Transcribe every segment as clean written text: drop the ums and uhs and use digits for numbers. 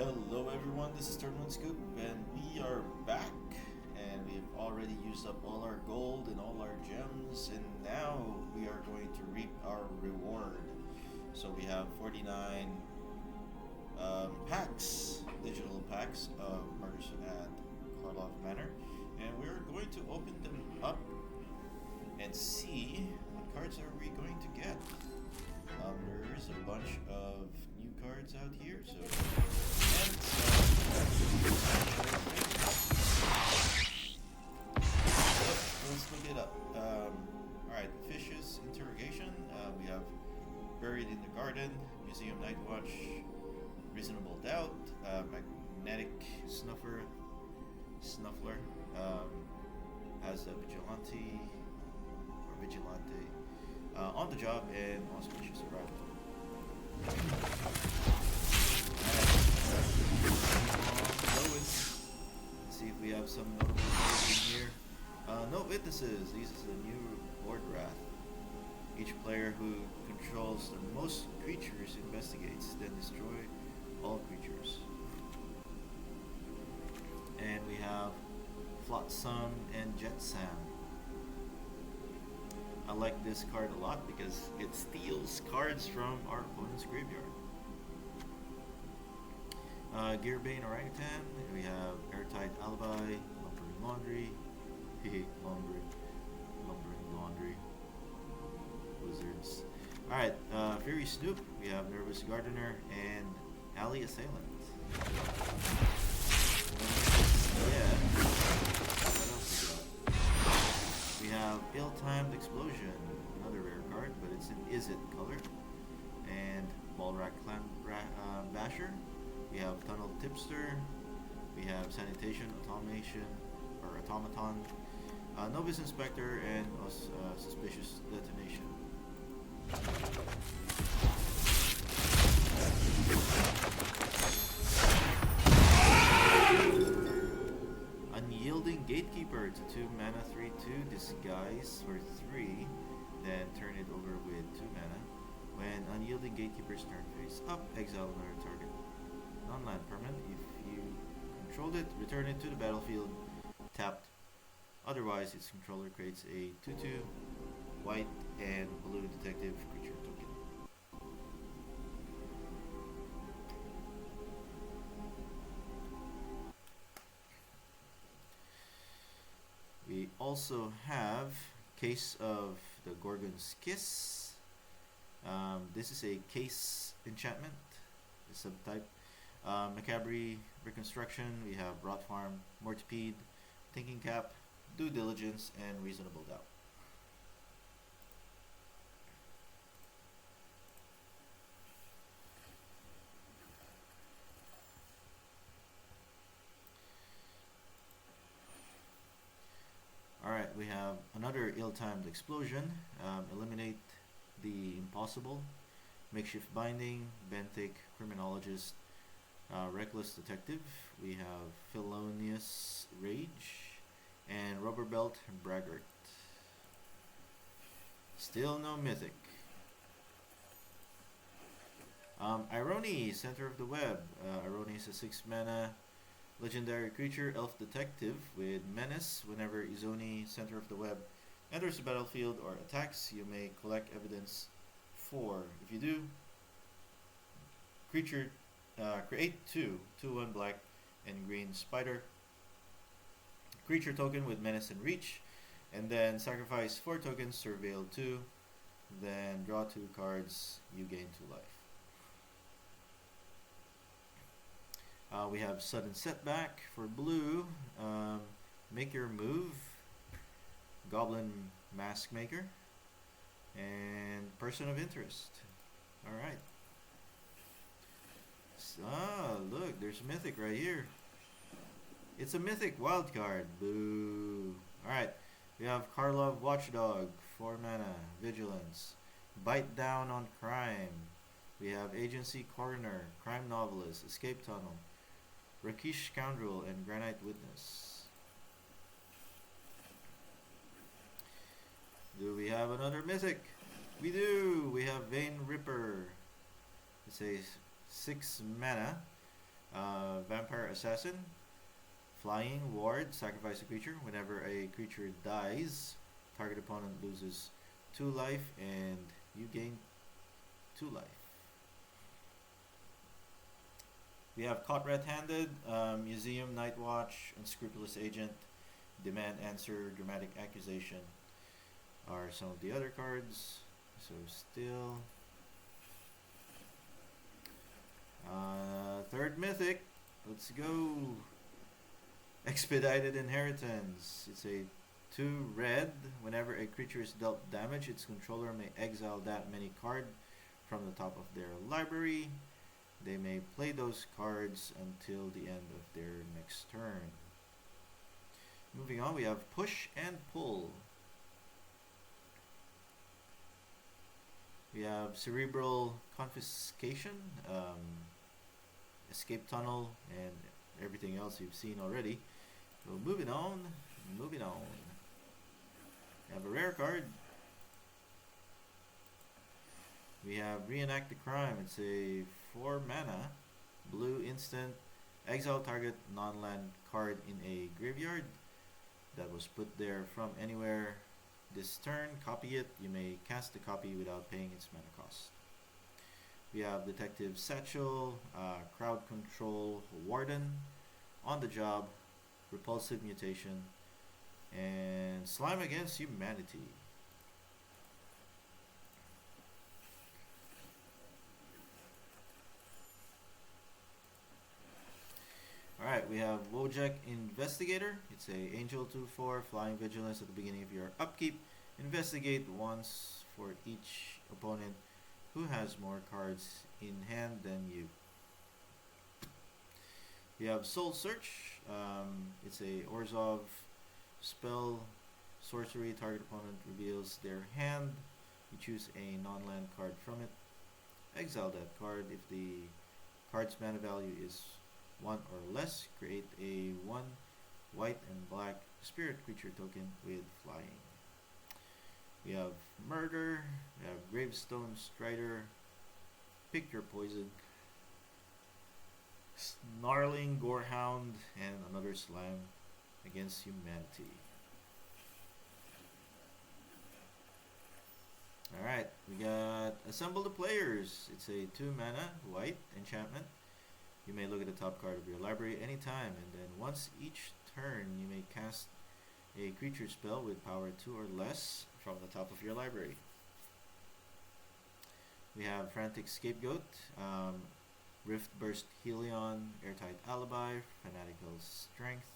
Hello everyone, this is Tournament Scoop and we are back and we've already used up all our gold and all our gems and now we are going to reap our reward. So we have 49 packs, digital packs of Mrdrs at Karlov Manor, and we're going to open them up and see what cards are we going to get. There's a bunch of new cards out here, so let's look it up. Alright, Fishes Interrogation. We have Buried in the Garden, Museum Night Watch, Reasonable Doubt, Magnetic Snuffler, has a Vigilante, On the Job, and Auspicious Arrival. Let's see if we have some notable cards in here. No Witnesses. This is a new board wrath. Each player who controls the most creatures investigates, then destroy all creatures. And we have Flotsam and Jetsam. I like this card a lot because it steals cards from our opponent's graveyard. Gearbane Orangutan, we have Airtight Alibi, Lumbering Laundry, Lumbering Laundry, Wizards. Alright, Fury Snoop, we have Nervous Gardener, and Alley Assailant. Yeah. What else we got? We have Ill-Timed Explosion, another rare card, but it's in Is It color. And Ballrack Basher. We have Tunnel Tipster. We have Sanitation Automaton. Novus Inspector, and Suspicious Detonation. Unyielding Gatekeeper. It's a 2 mana 3/2 disguise for 3, then turn it over with 2 mana. When Unyielding Gatekeeper's turn face up, exile another target non-land permanent. If you controlled it, return it to the battlefield tapped. Otherwise, its controller creates a 2/2 white and blue detective creature token. We also have Case of the Gorgon's Kiss. This is a case enchantment, the subtype. Macabre Reconstruction, we have Rot Farm, Mortipede, Thinking Cap, Due Diligence, and Reasonable Doubt. Alright, we have another Ill-Timed Explosion, Eliminate the Impossible, Makeshift Binding, Benthic Criminologist, Reckless Detective. We have Felonious Rage and Rubber Belt Braggart. Still no mythic. Irony, Center of the Web. Irony is a 6 mana legendary creature, Elf Detective with Menace. Whenever Izoni, Center of the Web, enters the battlefield or attacks, you may collect evidence 4. If you do, creature create 2/1 black and green spider creature token with Menace and Reach, and then sacrifice 4 tokens, surveil 2, then draw 2 cards, you gain 2 life. We have Sudden Setback for blue, Make Your Move, Goblin Mask Maker, and Person of Interest. Alright. Look, there's a mythic right here. It's a mythic wild card. Boo. Alright, we have Karlov Watchdog, 4 mana, Vigilance, Bite Down on Crime. We have Agency Coroner, Crime Novelist, Escape Tunnel, Rakish Scoundrel, and Granite Witness. Do we have another mythic? We do! We have Vein Ripper. It's a 6 mana Vampire Assassin. Flying Ward, sacrifice a creature. Whenever a creature dies, target opponent loses 2 life and you gain 2 life. We have Caught Red-Handed, Museum, Night Watch, Unscrupulous Agent, Demand Answer, Dramatic Accusation are some of the other cards. So still. Third Mythic, let's go. Expedited Inheritance. It's a 2 red. Whenever a creature is dealt damage, its controller may exile that many card from the top of their library. They may play those cards until the end of their next turn. Moving on, we have Push and Pull. We have Cerebral Confiscation, Escape Tunnel, and everything else you've seen already. So moving on. We have a rare card. We have Reenact the Crime. It's a 4 mana, blue instant. Exile target non-land card in a graveyard that was put there from anywhere. This turn, copy it. You may cast the copy without paying its mana cost. We have Detective Satchel, Crowd Control Warden, On the Job, Repulsive Mutation, and Slime Against Humanity. Alright, we have Wojak Investigator. It's a Angel 2/4, Flying Vigilance at the beginning of your upkeep. Investigate once for each opponent who has more cards in hand than you. We have Soul Search. It's a Orzhov spell. Sorcery, target opponent reveals their hand. You choose a non-land card from it. Exile that card. If the card's mana value is 1 or less, create a 1 white and black spirit creature token with flying. We have Murder, we have Gravestone Strider, Pick Your Poison, Snarling Gorehound, and another Slam Against Humanity. Alright, we got Assemble the Players. It's a 2 mana white enchantment. You may look at the top card of your library anytime, and then once each turn you may cast a creature spell with power 2 or less from the top of your library. We have Frantic Scapegoat, Rift Burst Helion, Airtight Alibi, Fanatical Strength,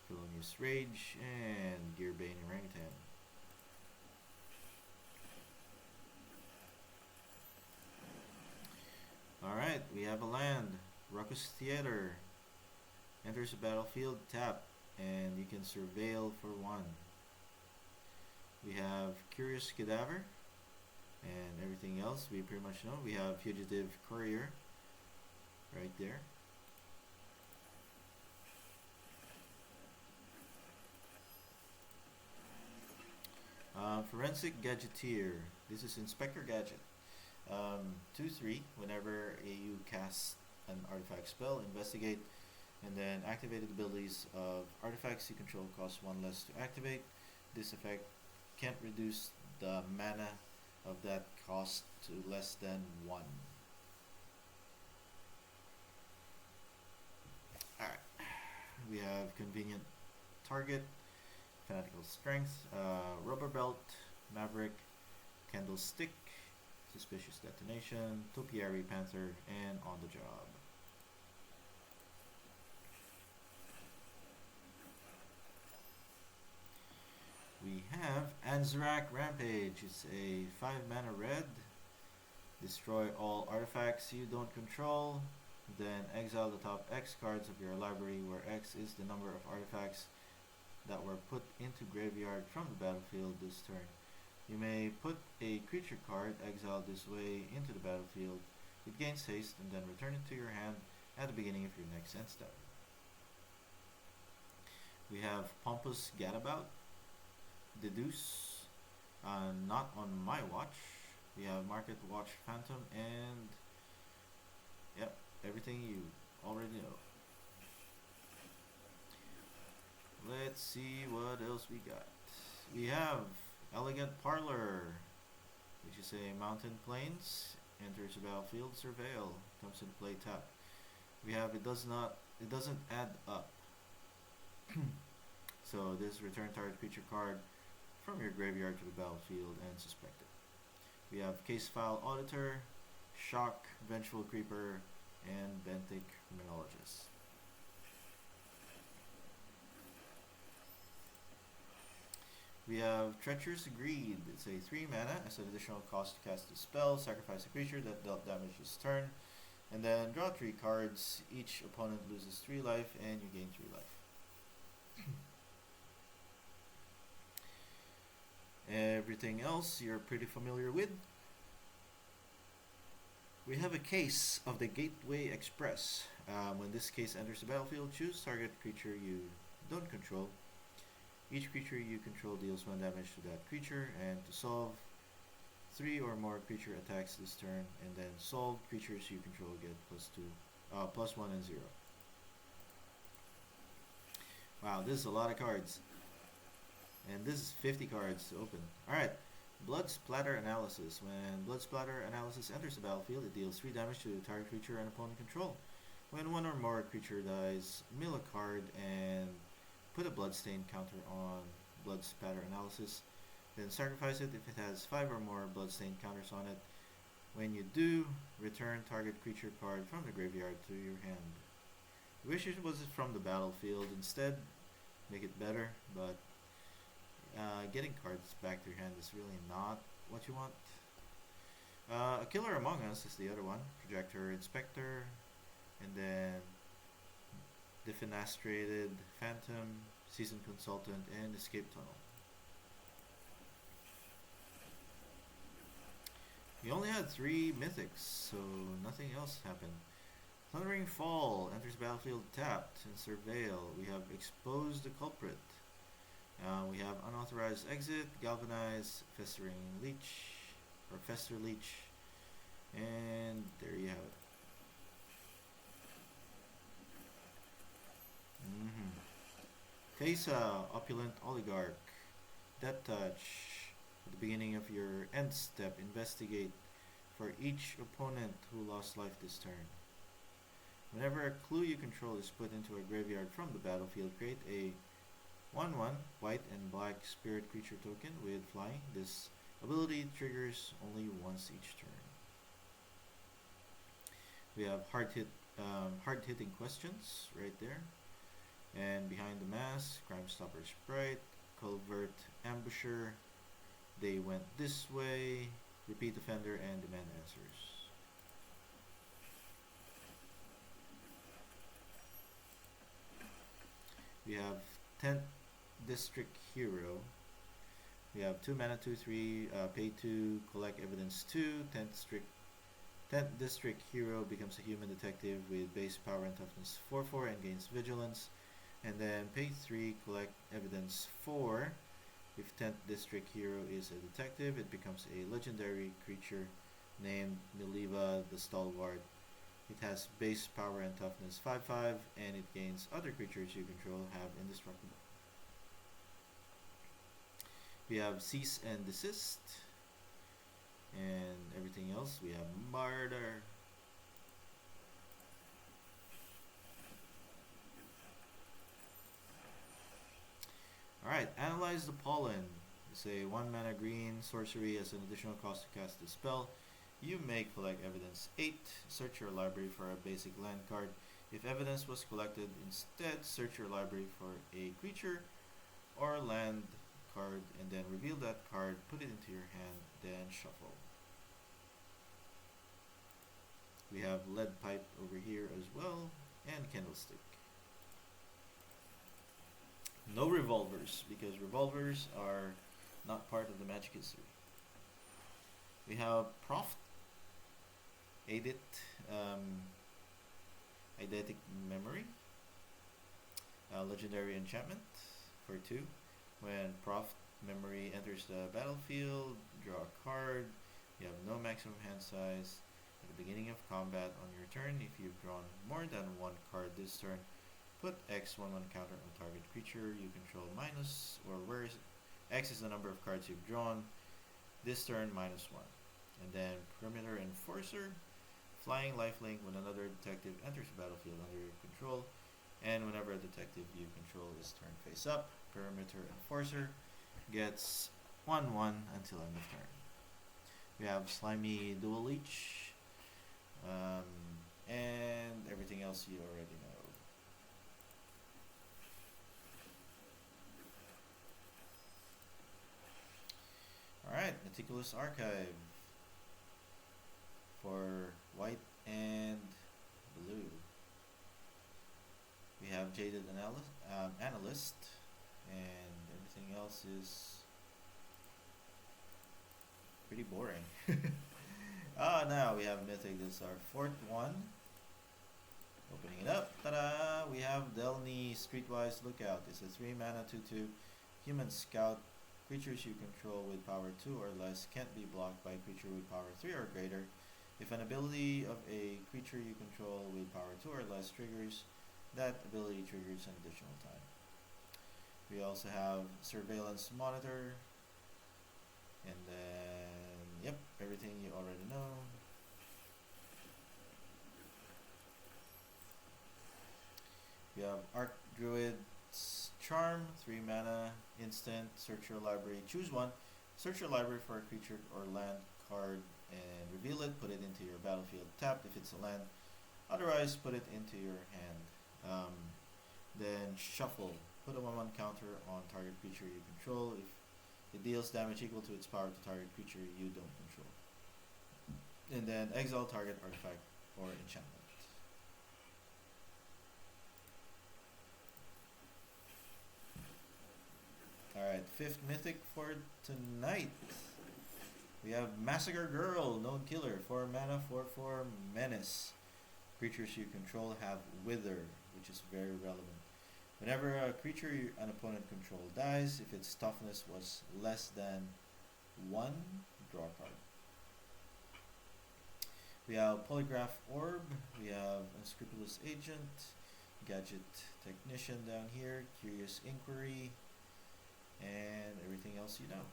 Felonious Rage, and Gearbane Orangutan. Alright, we have a land, Ruckus Theater. Enters the battlefield, tap, and you can surveil for 1. We have Curious Cadaver, and everything else we pretty much know. We have Fugitive Courier, right there. Forensic Gadgeteer. This is Inspector Gadget. 2/3. Whenever you cast an artifact spell, investigate, and then activated abilities of artifacts you control cost 1 less to activate. This effect can't reduce the mana of that cost to less than 1. Alright, we have Convenient Target, Fanatical Strength, Rubber Belt, Maverick, Candlestick, Suspicious Detonation, Topiary Panther, and On the Job. We have Anzarak Rampage. It's a 5 mana red. Destroy all artifacts you don't control. Then exile the top X cards of your library, where X is the number of artifacts that were put into graveyard from the battlefield this turn. You may put a creature card exiled this way into the battlefield. It gains haste, and then return it to your hand at the beginning of your next end step. We have Pompous Gadabout, Deduce, Not on My Watch. We have Market Watch Phantom, and yep, everything you already know. Let's see what else we got. We have Elegant Parlor, which is a mountain plains, enters the battlefield, surveil, comes into play tap. We have it doesn't add up. So this return target creature card from your graveyard to the battlefield and suspect it. We have Case File Auditor, Shock, Vengeful Creeper, and Benthic Criminologist. We have Treacherous Greed. It's a 3 mana as an additional cost to cast a spell, sacrifice a creature that dealt damage this turn, and then draw 3 cards. Each opponent loses 3 life and you gain 3 life. Everything else you're pretty familiar with. We have a case of the Gateway Express. When this case enters the battlefield, choose target creature you don't control. Each creature you control deals 1 damage to that creature, and to solve 3 or more creature attacks this turn, and then solved creatures you control get +1 and 0. Wow, this is a lot of cards. And this is 50 cards to open. Alright, Blood Splatter Analysis. When Blood Splatter Analysis enters the battlefield, it deals 3 damage to the target creature and opponent control. When 1 or more creature dies, mill a card and put a Bloodstain counter on Blood Splatter Analysis. Then sacrifice it if it has 5 or more Bloodstain counters on it. When you do, return target creature card from the graveyard to your hand. I wish it was from the battlefield instead, make it better, but getting cards back to your hand is really not what you want. A Killer Among Us is the other one. Projector Inspector, and then Defenestrated Phantom, Seasoned Consultant, and Escape Tunnel. We only had 3 mythics, so nothing else happened. Thundering Fall enters battlefield tapped and surveil. We have Expose the Culprit. We have Unauthorized Exit, Galvanize, Festering Leech, or Fester Leech, and there you have it. Teysa, Opulent Oligarch. Death Touch. At the beginning of your end step, investigate for each opponent who lost life this turn. Whenever a clue you control is put into a graveyard from the battlefield, create a 1/1 white and black spirit creature token with flying. This ability triggers only once each turn. We have hard-hitting questions right there. And behind the mask, Crime Stopper Sprite, Culvert Ambusher, They Went This Way, Repeat Offender, and Demand Answers. We have 10th District Hero. We have 2 mana, 2/3, pay 2, collect evidence 2. 10th District Hero becomes a human detective with base power and toughness 4/4 and gains vigilance. And then pay 3, collect evidence 4. If 10th District Hero is a detective, it becomes a legendary creature named Miliva the Stalwart. It has base power and toughness 5/5, and it gains other creatures you control have indestructible. We have Cease and Desist, and everything else. We have Murder. Alright, Analyze the Pollen. It's a 1 mana green sorcery as an additional cost to cast the spell. You may collect evidence 8. Search your library for a basic land card. If evidence was collected, instead search your library for a creature or land card and then reveal that card, put it into your hand, then shuffle. We have Lead Pipe over here as well, and Candlestick. No revolvers, because revolvers are not part of the Magic history. We have Prof. Eidetic Memory. Legendary enchantment for 2. When Prof. Memory enters the battlefield, draw a card. You have no maximum hand size. At the beginning of combat on your turn, if you've drawn more than one card this turn, put X1/1 counter on target creature you control minus, or where is X is the number of cards you've drawn this turn -1. And then Perimeter Enforcer, flying lifelink when another detective enters the battlefield under your control, and whenever a detective you control is turned face up, Perimeter Enforcer gets 1/1 until end of turn. We have Slimy Dual Leech, and everything else you already know. Alright, Meticulous Archive for white and blue. We have Jaded Analyst, and everything else is pretty boring. Now we have Mythic. This is our fourth one. Opening it up, ta-da! We have Delny Streetwise Lookout. It's a 3-mana 2/2 Human Scout. Creatures you control with power 2 or less can't be blocked by a creature with power 3 or greater. If an ability of a creature you control with power 2 or less triggers, that ability triggers an additional time. We also have Surveillance Monitor, and then, yep, everything you already know. We have Archdruid's Charm, 3-mana, instant, search your library, choose one, search your library for a creature or land card and reveal it, put it into your battlefield tapped if it's a land, otherwise put it into your hand. Then Shuffle, put a 1/1 counter on target creature you control if it deals damage equal to its power to target creature you don't control. And then exile target artifact or enchantment. Alright, fifth mythic for tonight. We have Massacre Girl, Known Killer, 4-mana, 4/4 Menace. Creatures you control have Wither, which is very relevant. Whenever a creature an opponent control dies, if its toughness was less than 1, draw a card. We have Polygraph Orb, we have Unscrupulous Agent, Gadget Technician down here, Curious Inquiry, and everything else you know.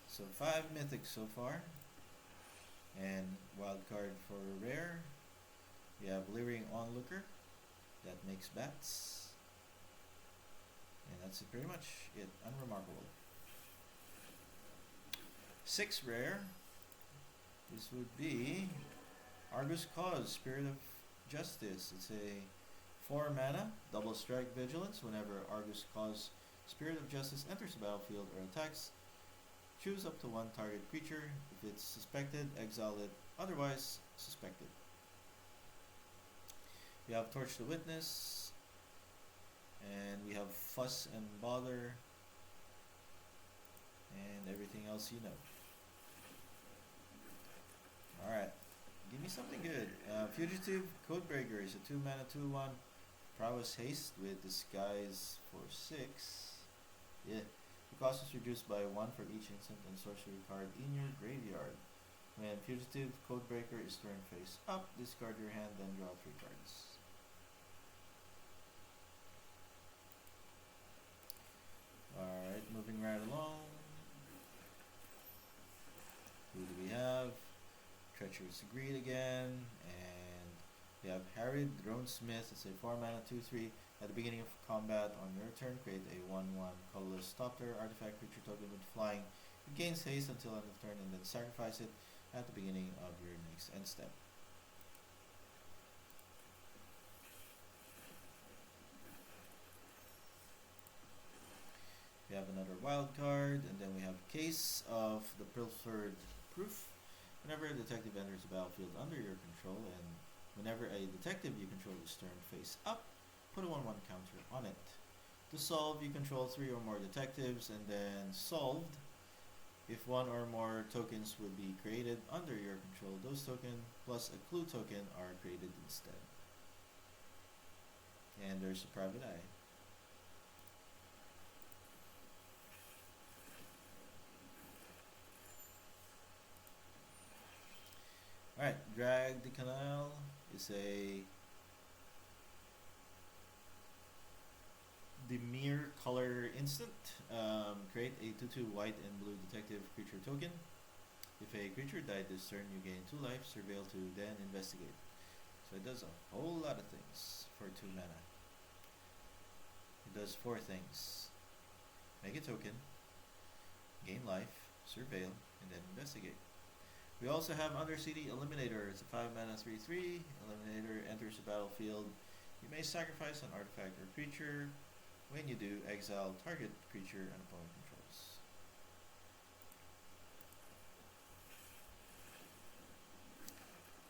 So 5 mythics so far, and wild card for rare. We have Leering Onlooker, that makes bats, and that's pretty much it. Unremarkable. 6 rare. This would be Argus Cause, Spirit of Justice. It's a 4-mana, double strike vigilance. Whenever Argus Cause, Spirit of Justice enters the battlefield or attacks, choose up to 1 target creature. If it's suspected, exile it, otherwise suspected. We have Torch the Witness, and we have Fuss and Bother, and everything else you know. Alright, give me something good. Fugitive Codebreaker is a 2-mana 2/1 Prowess Haste with Disguise for 6. Yeah. The cost is reduced by 1 for each instant and sorcery card in your graveyard. When Fugitive Codebreaker is turned face up, discard your hand, then draw 3 cards. Alright, moving right along. Who do we have? Treacherous Greed again, and we have Harried Dronesmith. It's a 4-mana 2/3. At the beginning of combat on your turn, create a 1/1 colorless Stopter artifact creature token with flying. It gains haste until end of turn, and then sacrifice it at the beginning of your next end step. We have another wild card, and then we have Case of the Pilfered Proof. Whenever a detective enters the battlefield under your control, and whenever a detective you control is turned face up, put a 1/1 counter on it. To solve, you control 3 or more detectives, and then solved. If 1 or more tokens would be created under your control, those tokens plus a clue token are created instead. And there's a Private Eye. Drag the Canal is a Dimir color instant. Create a 2/2 white and blue detective creature token. If a creature died this turn, you gain 2 life, surveil to then investigate. So it does a whole lot of things for 2 mana. It does 4 things. Make a token, gain life, surveil, and then investigate. We also have Undercity Eliminator. It's a 5 mana 3/3. Eliminator enters the battlefield. You may sacrifice an artifact or creature. When you do, exile target creature an opponent controls.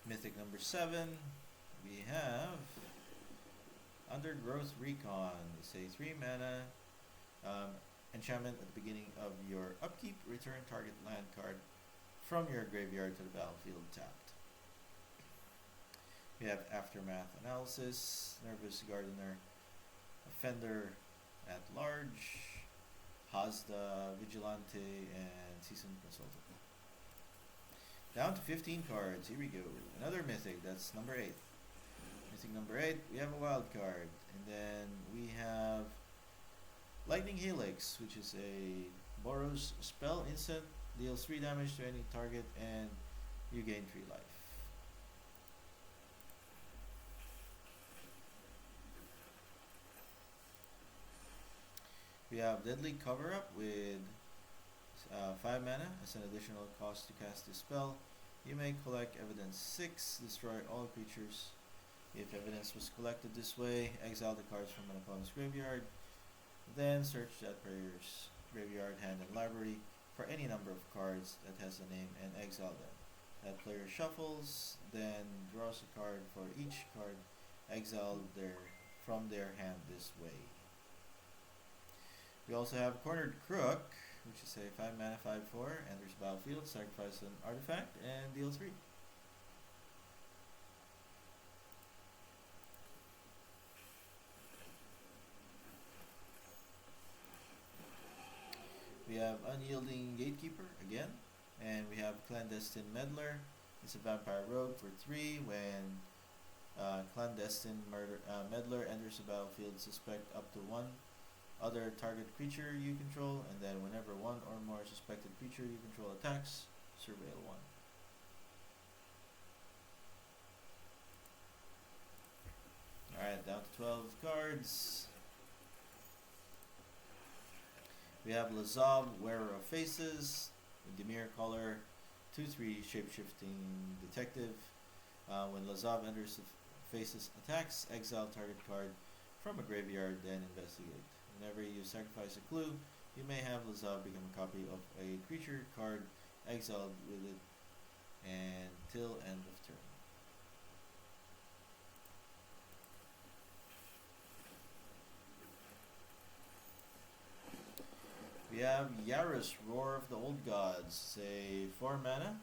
Mythic number 7, we have Undergrowth Recon. It's a 3 mana enchantment at the beginning of your upkeep. Return target land card from your graveyard to the battlefield tapped. We have Aftermath Analysis, Nervous Gardener, Offender at Large, Hazda, Vigilante, and Seasoned Consultant. Down to 15 cards. Here we go. Another Mythic. That's number 8. Mythic number 8. We have a wild card. And then we have Lightning Helix, which is a Boros spell instant. Deals 3 damage to any target and you gain 3 life. We have Deadly Cover Up with 5 mana as an additional cost to cast this spell. You may collect Evidence 6, destroy all creatures. If evidence was collected this way, exile the cards from an opponent's graveyard. Then search that player's graveyard, hand, and library for any number of cards that has a name and exile them. That player shuffles, then draws a card for each card exiled from their hand this way. We also have Cornered Crook, which is a 5 mana 5/4, enters battlefield, sacrifice an artifact, and deal 3. We have Unyielding Gatekeeper again, and we have Clandestine Meddler. It's a vampire rogue for 3. When Clandestine Meddler enters the battlefield, suspect up to 1 other target creature you control, and then whenever 1 or more suspected creature you control attacks, surveil 1. Alright, down to 12 cards. We have Lazov, Wearer of Faces, Dimir color, 2/3 shapeshifting detective. When Lazov enters the Faces attacks, exile target card from a graveyard, then investigate. Whenever you sacrifice a clue, you may have Lazov become a copy of a creature card exiled with it until end of turn. We have Yaris, Roar of the Old Gods. It's a 4 mana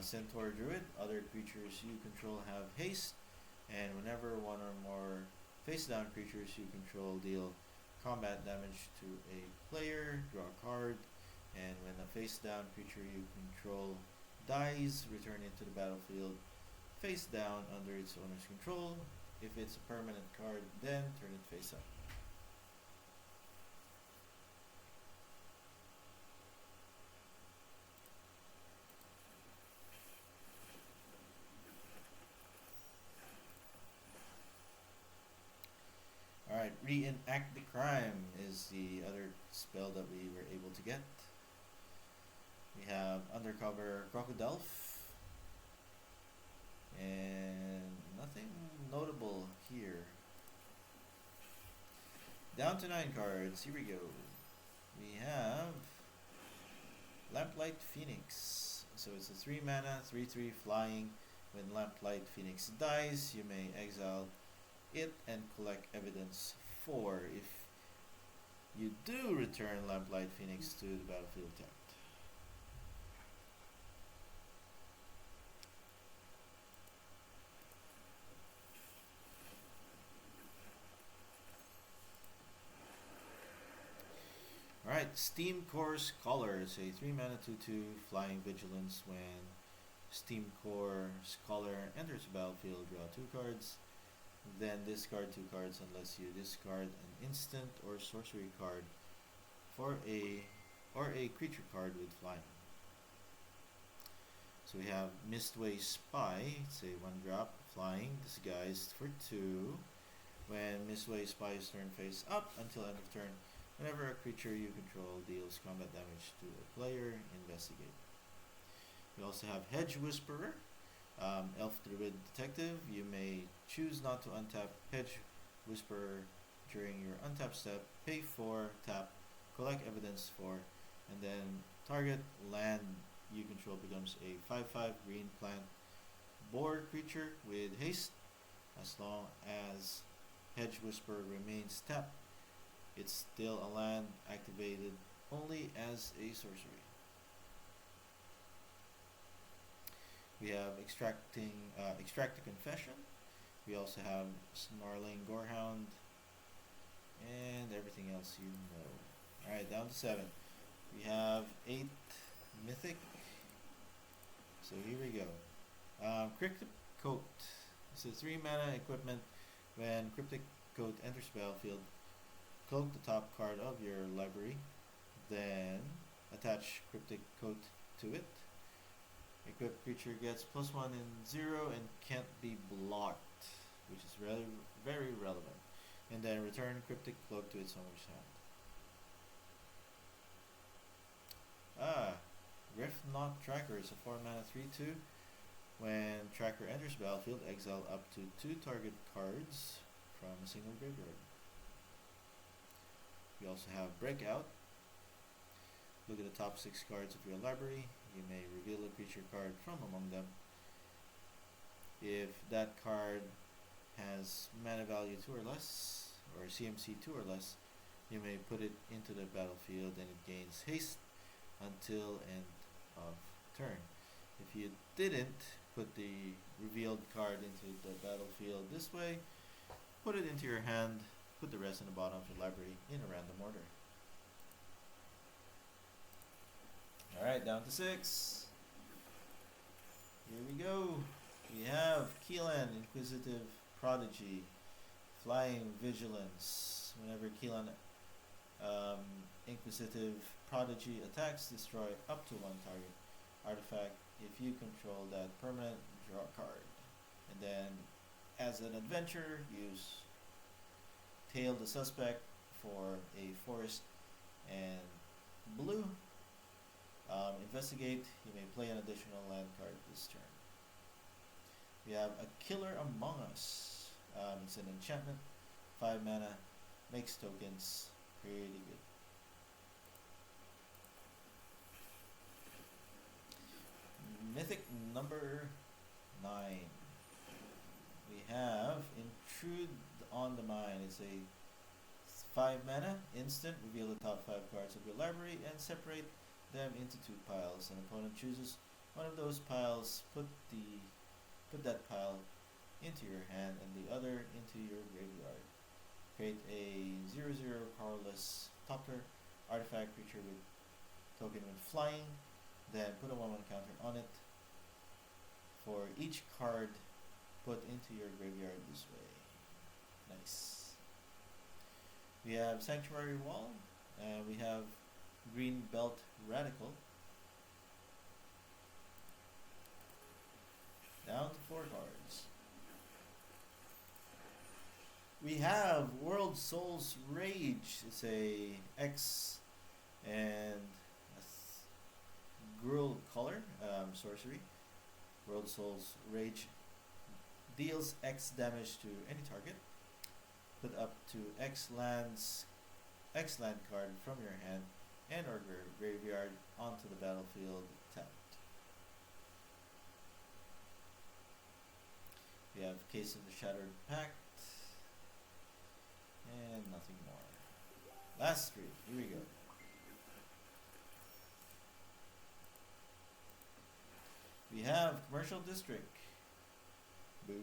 Centaur Druid. Other creatures you control have haste, and whenever 1 or more face down creatures you control deal combat damage to a player, draw a card, and when a face down creature you control dies, return it to the battlefield face down under its owner's control. If it's a permanent card, then turn it face up. Alright, Reenact the Crime is the other spell that we were able to get. We have Undercover Crocodile, and nothing notable here. Down to 9 cards, here we go. We have Lamplight Phoenix. So it's a 3 mana, 3/3 flying. When Lamplight Phoenix dies, you may exile it and collect evidence 4. If you do return Lamplight Phoenix to the battlefield tapped. Alright, Steam Course Caller is a 3 mana 2/2 flying vigilance. When Steam Core Scholar enters the battlefield, draw 2 cards. Then discard 2 cards unless you discard an instant or sorcery card for a creature card with flying. So we have Mistway Spy. It's a 1-drop flying disguised for 2. When Mistway Spy is turn face up until end of turn, whenever a creature you control deals combat damage to a player, investigate. We also have Hedge Whisperer, Elf Druid Detective. You may choose not to untap Hedge Whisperer during your untap step. Pay 4, tap, collect evidence 4, and then target land you control becomes a 5/5 green plant board creature with haste. As long as Hedge Whisperer remains tapped, it's still a land, activated only as a sorcery. We have Extract the Confession. We also have Snarling Gorehound, and everything else you know. Alright, down to 7. We have 8 Mythic. So here we go. Cryptic Coat. It's a 3 mana equipment. When Cryptic Coat enters the battlefield, cloak the top card of your library, then attach Cryptic Coat to it. Equipped creature gets +1 and 0 and can't be blocked, which is really very relevant. And then return Cryptic Cloak to its owner's hand. Rift Knot Tracker is a 4 mana 3/2. When Tracker enters battlefield, exile up to 2 target cards from a single graveyard. We also have Breakout. Look at the top 6 cards of your library. You may reveal a creature card from among them. If that card has mana value 2 or less, or CMC 2 or less, you may put it into the battlefield and it gains haste until end of turn. If you didn't put the revealed card into the battlefield this way, put it into your hand, put the rest in the bottom of your library in a random order. Alright, down to 6. Here we go. We have Keelan, Inquisitive Prodigy, Flying Vigilance. Whenever Keelan Inquisitive Prodigy attacks, destroy up to 1 target artifact. If you control that permanent, draw a card. And then, as an adventure, use Tail the Suspect for a forest and blue. Investigate. You may play an additional land card this turn. We have A Killer Among Us. It's an enchantment, 5 mana, makes tokens, pretty good. Mythic number 9. We have Intrude on the Mind. It's a 5 mana instant. Reveal the top 5 cards of your library and separate them into 2 piles. An opponent chooses one of those piles. Put that pile into your hand and the other into your graveyard. Create a 0/0 powerless topper artifact creature with token with flying. Then put a 1/1 counter on it for each card put into your graveyard this way. Nice. We have Sanctuary Wall. We have Green Belt Radical. Down to 4 cards. We have World Soul's Rage. It's a X and a Gruul color sorcery. World Soul's Rage deals X damage to any target. Put up to X land card from your hand and or graveyard onto the battlefield tapped. We have Case of the Shattered Pact and nothing more. Last 3, here we go. We have Commercial District. Boo.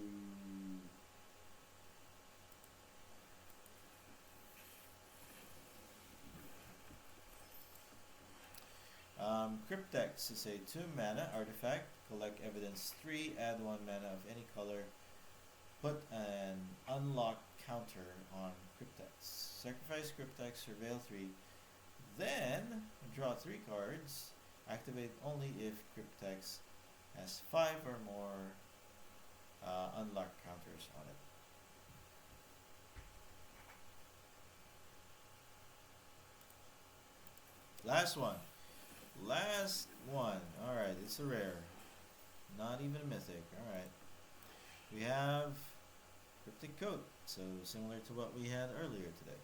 Cryptex is a 2 mana artifact. Collect evidence 3, add 1 mana of any color. Put an unlock counter on Cryptex. Sacrifice Cryptex, Surveil 3. Then draw 3 cards. Activate only if Cryptex has 5 or more unlock counters on it. Last one. Alright, it's a rare. Not even a mythic. Alright. We have Cryptic Coat. So similar to what we had earlier today.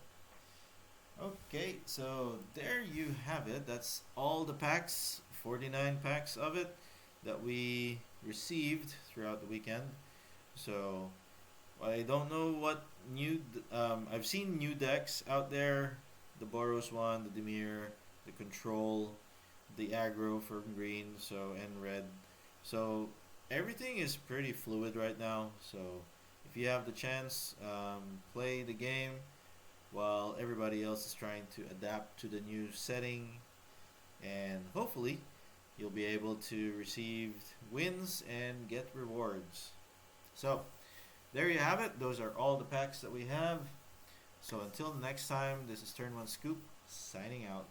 Okay, so there you have it. That's all the packs, 49 packs of it, that we received throughout the weekend. So I don't know what new I've seen new decks out there. The Boros one, the Dimir, the Control, the Aggro for green, so and red. So everything is pretty fluid right now. So if you have the chance, play the game while everybody else is trying to adapt to the new setting, and hopefully you'll be able to receive wins and get rewards. So there you have it. Those are all the packs that we have. So until next time, this is Turn 1 Scoop signing out.